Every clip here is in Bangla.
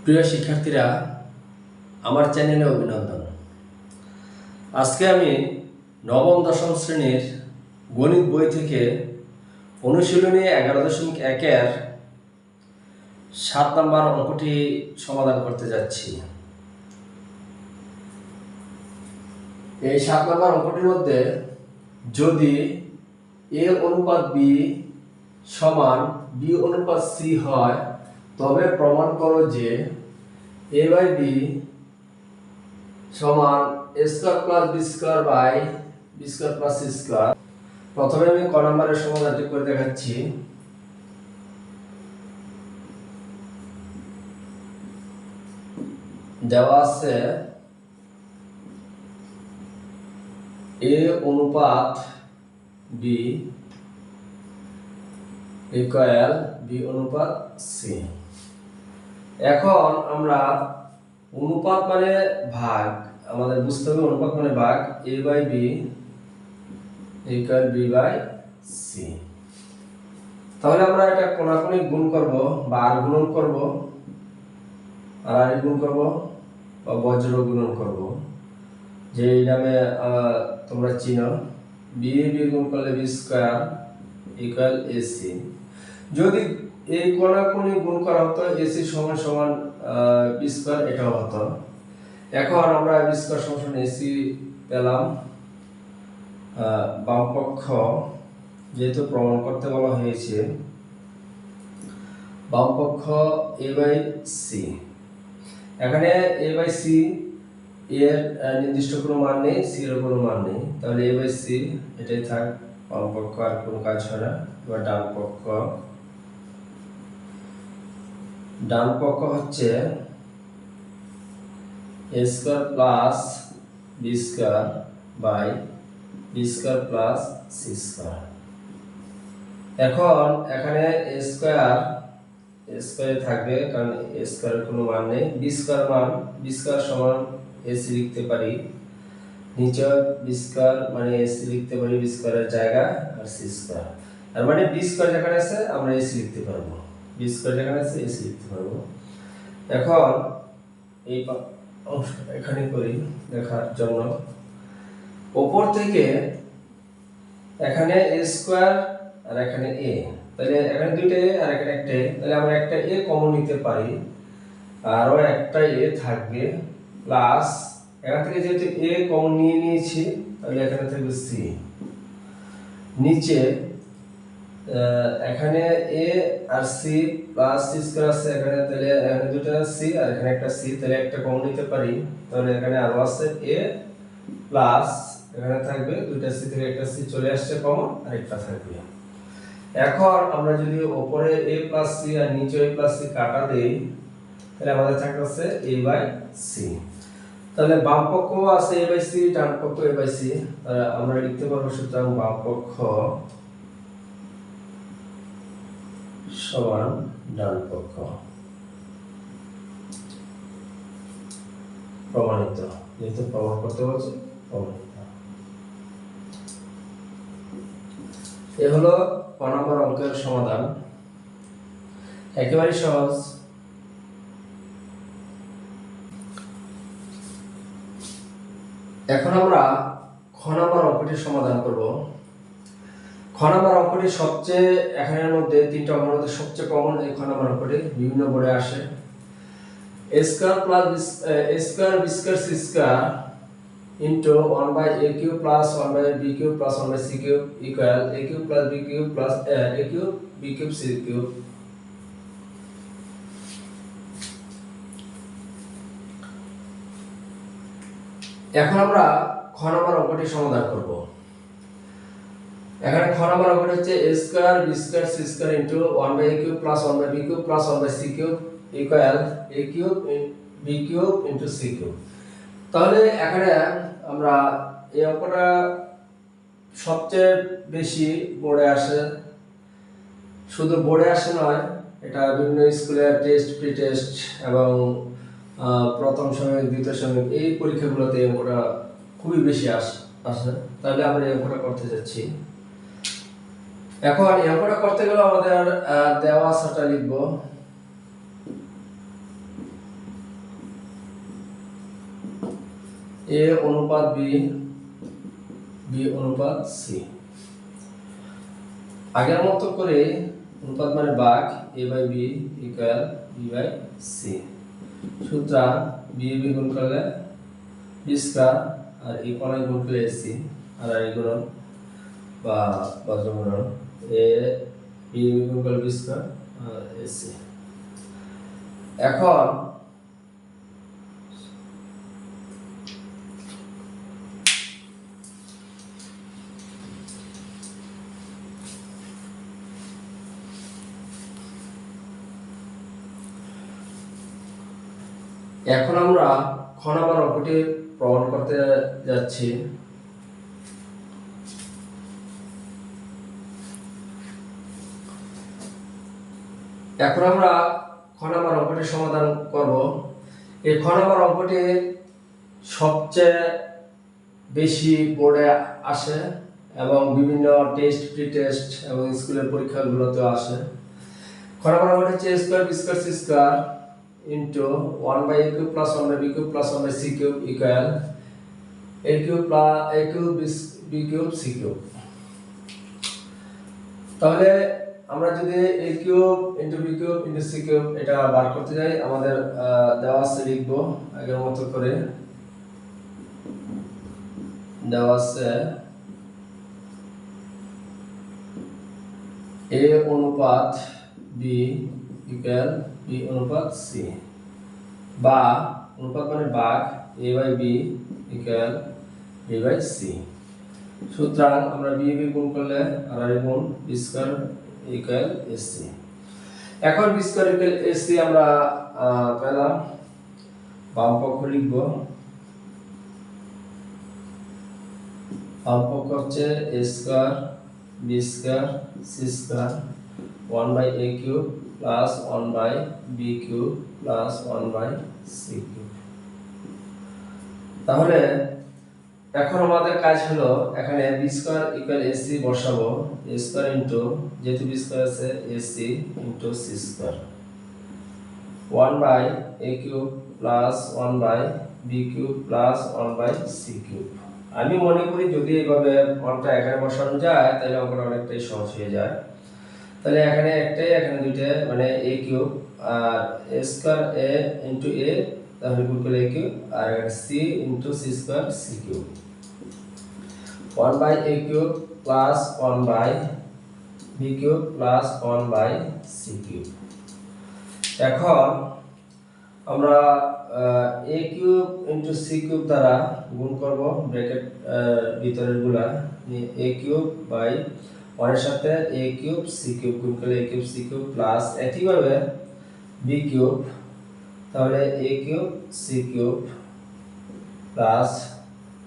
প্রিয় শিক্ষার্থীরা, আমার চ্যানেলে অভিনন্দন। আজকে আমি নবম দশম শ্রেণীর গণিত বই থেকে অনুশীলনী 11.1-এর 7 নম্বর অঙ্কটি সমাধান করতে যাচ্ছি। এই 7 নম্বর অঙ্কটির মধ্যে যদি a অনুপাত b সমান b অনুপাত c হয়, তবে প্রমাণ করো যে a/b সমান a square plus b square by b square plus c square. প্রথমে আমি ক নম্বরের সমাধানটি করে দেখাচ্ছি। দেওয়া আছে a অনুপাত b ইকুয়াল b অনুপাত c। এখন আমরা অনুপাত মানে ভাগ, আমাদের বুঝতে হবে অনুপাত মানে ভাগ। a/b equal b/c। তাহলে আমরা এটা কোনাকুনি গুণ করব বা আর গুণন করব, আর গুণ করব বা বজ্র গুণন করব, যে এই নামে তোমরা চিনো। b গুণ করলে b স্কয়ার ইকুয়াল ac। যদি এই কোনাকুনি গুণ করা হতো ac সমান সমান b স্কয়ার, এটাও হতো। এখন আমরা b স্কয়ার সমান ac পেলাম। বাম পক্ষ যেহেতু প্রমাণ করতে বলা হয়েছে, বাম পক্ষ a/c। এখানে a/c এর নির্দিষ্ট কোনো মান নেই, c এর কোনো মান নেই, তাহলে a/c এটাই থাক। বাম পক্ষ আর কোনো কাজ হয় না। এবার ডান পক্ষ হচ্ছে a square plus b square by b square plus c square. এখন এখানে a স্কয়ার থাকবে, কারণ a স্কয়ারের কোনো মান নেই। b স্কয়ার সমান ac লিখতে পারি, নিচে b স্কয়ার মানে ac লিখতে পারি b স্কয়ারের জায়গা, আর c স্কয়ার। তার মানে b স্কয়ার যেখানে আছে আমরা ac লিখতে পারবো, b স্কয়ার যেখানে আছে ac লিখতে পারবো। এখন এই অংশটা এখানে করি দেখার জন্য। উপর থেকে এখানে a স্কয়ার আর এখানে a, তাহলে এখানে দুইটা a আর এখানে একটা a, তাহলে আমরা একটা a কমন নিতে পারি, আরও একটা a থাকবে, প্লাস এখান থেকে যেহেতু a কমন নিয়ে নিয়েছি, তাহলে এখানে থাকবে c। নিচে এখানে a আর c প্লাস c স্কয়ার আছে এখানে, তাহলে এখানে দুটো c আর এখানে একটা c, তাহলে একটা কমন নিতে পারি, তাহলে এখানে আরো আছে a প্লাস এখানে থাকবে দুটো c থেকে একটা c চলে আসছে কমন, আর একটা থাকবে। এখন আমরা যদি উপরে a প্লাস c আর নিচে a প্লাস c কাটা দেই, তাহলে আমাদের থাকছে a/c। তাহলে বাম পক্ষ আছে a/c, ডান পক্ষ a/c, তাহলে আমরা লিখতে পারবো সুতরাং বাম পক্ষ সমান ডান পক্ষ। প্রমাণিত, যেহেতু প্রমাণ করতে বলছে প্রমাণিত। এ হলো ক নম্বর অঙ্কের সমাধান, একেবারে সহজ। এখন আমরা খ নম্বর অঙ্কটির সমাধান করব। খ নম্বর অঙ্কটি সবচেয়ে, এখানের মধ্যে তিনটা অঙ্কের মধ্যে সবচেয়ে কমন এই খ নম্বর অঙ্কটি, বিভিন্ন বোর্ডে আসে। a square plus a square b square c square into 1/a cube plus 1/b cube plus 1/c cube equal a cube plus b cube plus a cube b cube c cube. এখন আমরা খ নম্বর অঙ্কটি সমাধান করব। এখানে খ নম্বর অঙ্কটি হচ্ছে a square b square c square into 1/a cube plus 1/b cube plus 1/c cube equal a cube b cube into c cube. তাহলে এখানে আমরা এই অঙ্কটা সবচেয়ে বেশি বোর্ডে আসে, শুধু বোর্ডে আসে নয়, এটা বিভিন্ন স্কুলের টেস্ট, প্রি টেস্ট এবং প্রথম সাময়িক, দ্বিতীয় সাময়িক এই পরীক্ষাগুলোতে এই অঙ্কটা খুবই বেশি আসে। তাহলে আমরা এই অঙ্কটা করতে যাচ্ছি। এখন এই অঙ্কটা করতে গেলে আমাদের দেওয়া আসাটা লিখব এ অনুপাত বি, বি অনুপাত সি। আগের মতো করে অনুপাত মানে ভাগ, a by B equal b by C. সুতরাং বি গুণ করলে বি স্কয়ার, আর এই কোণে গুণ করলে সি, আর এই গুণন বা বজ্রগুণন এ বি গুণ করলে বি স্কয়ার আর সি। এখন আমরা খ নাম্বার অঙ্কটি প্রমাণ করতে যাচ্ছি। এখন আমরা খ নাম্বার অঙ্কটির সমাধান করব। এই খ নাম্বার অঙ্কটি সবচেয়ে বেশি বোর্ডে আসে এবং বিভিন্ন টেস্ট, প্রি টেস্ট এবং স্কুলের পরীক্ষাগুলোতে আসে। খ নাম্বার অঙ্কটি হচ্ছে a square b square c square into 1 by a cube plus 1 by b cube plus 1 by c cube equal a cube plus a cube b cube c cube। তাহলে আমরা যদি a cube into b cube into c cube এটা বার করতে যাই, আমাদের দেওয়া আছে, লিখব আগের মতো করে। দেওয়া আছে a অনুপাত b ইকুয়াল b অনুপাত c, বা অনুপাত মানে ভাগ a by b equal b by c। সুতরাং আমরা b গুণ করলে আর গুণ b স্কয়ার ইকুয়াল ac। এখন b স্কয়ার ইকুয়াল ac আমরা পেলাম। বাম পক্ষ লিখব, বাম পক্ষ হচ্ছে a square b square c square 1 by a cube plus 1 by b cube plus 1 by c cube। তাহলে এখন আমাদের কাজ হলো এখানে b স্কয়ার ইকুয়াল ac বসাবো। a স্কয়ার ইনটু, যেহেতু b স্কয়ার আছে, ac into c square 1 by a cube plus 1 by b cube plus 1 by c cube। আমি মনে করি যদি এইভাবে ফর্মটা এখানে বসানো যায় তাহলে অঙ্কটা অনেকটাই সহজ হয়ে যায়। তাহলে এখানে একটাই, এখানে দুইটা, মানে a কিউব আর a square a into a, তাহলে গুণ করলে a কিউব, আর c into c square c cube 1 by a cube plus 1 by b cube plus 1 by c cube. এখন আমরা a cube into c cube দ্বারা গুণ করব, ব্র্যাকেট ভিতরের গুলা a কিউব বাই 1 এর সাথে a কিউব c কিউব গুণ করলে a cube c cube plus একইভাবে b কিউব, তাহলে a cube c cube plus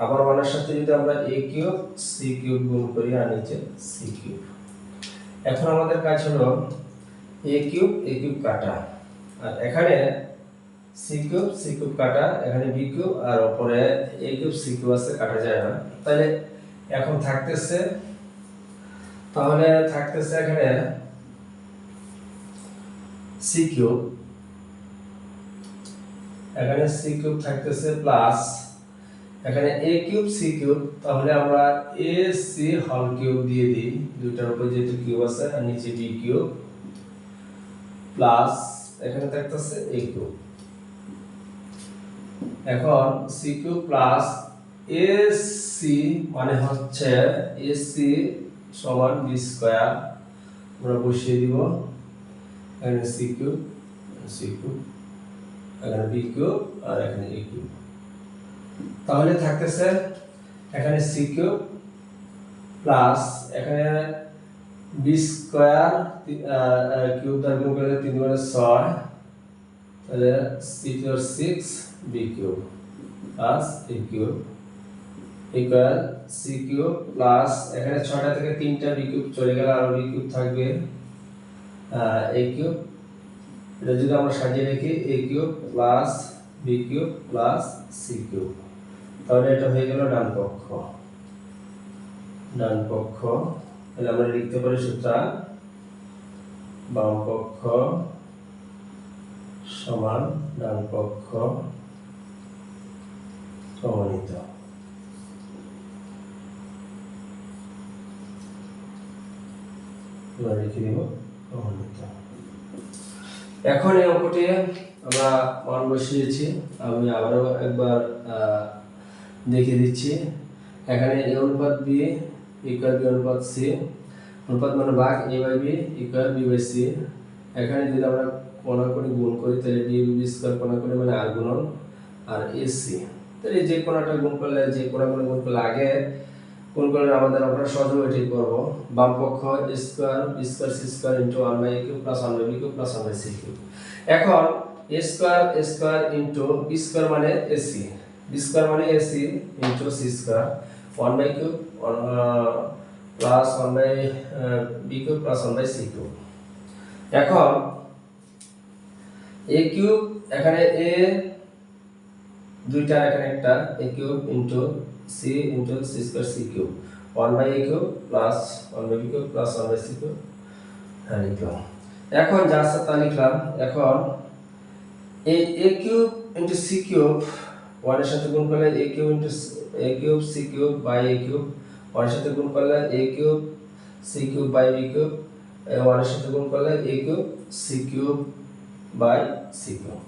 আবার 1 এর সাথে যদি আমরা a কিউব c কিউব গুণ করি আর নিচে c কিউব। এখন আমাদের কাজ হলো a কিউব কাটা, আর এখানে c কিউব কাটা, এখানে b কিউব আর উপরে a কিউব c কিউব আছে, কাটা যায় না। তাহলে এখন থাকতেছে, তাহলে থাকতেছে এখানে c কিউব, এখানে c কিউব থাকতেছে প্লাস এখানে a কিউব c কিউব, তাহলে আমরা a c হোল কিউব দিয়ে দিই, দুইটার উপর যেহেতু কিউব আছে, আর নিচে b কিউব প্লাস এখানে থাকতেছে a কিউব। এখন c কিউব প্লাস ac মানে হচ্ছে ac সমান b স্কয়ার, আমরা বসিয়ে দিব এখানে c কিউব এখানে b কিউব আর এখানে a কিউব। তাহলে থাকতেছে এখানে c কিউব প্লাস এখানে b স্কয়ার কিউব দ্বারা গুণ করলে 3 গুণে 6, তাহলে c cube 6 b cube plus a cube equal c cube plus এখানে 6টা থেকে 3টা b কিউব চলে গেল, আর b কিউব থাকবে a কিউব। এটা যদি আমরা সাজিয়ে রাখি a cube plus b cube plus c cube, তাহলে এটা হয়ে গেল ডান পক্ষ। তাহলে আমরা লিখতে পারি সুতরাং বাম পক্ষ সমান ডান পক্ষ প্রমাণিত। লিখে দিব প্রমাণিত। এখন এই অঙ্কটি আমরা মান বসিয়েছি, আমি আবারও একবার দেখিয়ে দিচ্ছি। এখানে a অনুপাত b ইকুয়াল b অনুপাত c, অনুপাত মানে ভাগ a by b equal b by c। এখানে যদি আমরা কোণাকুণি গুণ করি তাহলে b b স্কয়ার কোণাকুণি মানে r গুণন আর ac, তাহলে যে কোণাটা গুণ করলে যে কোণাকুণি গুণ করলে আগে কোণ করলে আমাদের আমরা সহজে এটাই করব। বাম পক্ষ a square b square c square into 1 by a cube plus 1 by b cube plus 1 by c cube. এখন a square into b square মানে ac, b স্কয়ার মানে ac into c square 1 by cube plus 1 by b cube plus 1 by c cube. এখন a কিউব এখানে a দুইটা এখানে একটা a cube into c into c square c cube 1 by a cube plus 1 by b cube plus 1 by c cube লিখলাম। এখন যা আছে তা লিখলাম। এখন এই a cube into c cube 1 এর সাথে গুণ করলে a cube into a cube c cube by a cube, 1 এর সাথে গুণ করলে a cube c cube by b cube, 1 এর সাথে গুণ করলে a cube c cube by c cube.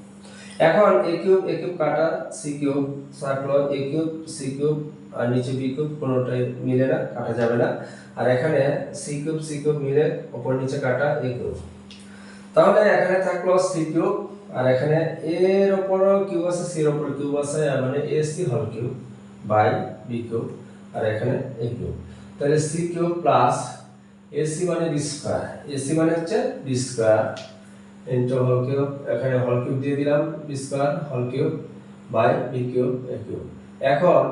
এখন a কিউব কাটা c কিউব থাকলো a কিউব c কিউব আর নিচে b কিউব কোনটাই মিলে না, কাটা যাবে না। আর এখানে c কিউব মিলে উপর নিচে কাটা a কিউব। তাহলে এখানে থাকলো c কিউব আর এখানে a এর উপর কিউব আছে c এর উপর কিউব আছে, মানে ac whole cube by b cube আর এখানে a কিউব। তাহলে c কিউব প্লাস ac মানে b স্কয়ার, ac মানে হচ্ছে b square into whole cube, এখানে হোল কিউব দিয়ে দিলাম b square whole cube by b cube a cube. এখন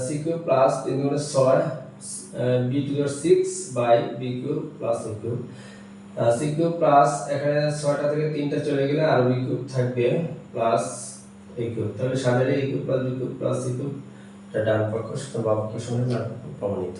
c কিউব প্লাস 3 গুণে 6 b to the 6 by b cube plus a cube. c cube plus এখানে 6টা থেকে 3টা চলে গেলে আর b কিউব থাকবে প্লাস a কিউব। তাহলে সাজালে a cube plus b cube plus c cube, এটা ডান পক্ষ সাথে বাম পক্ষ সমান প্রমাণিত।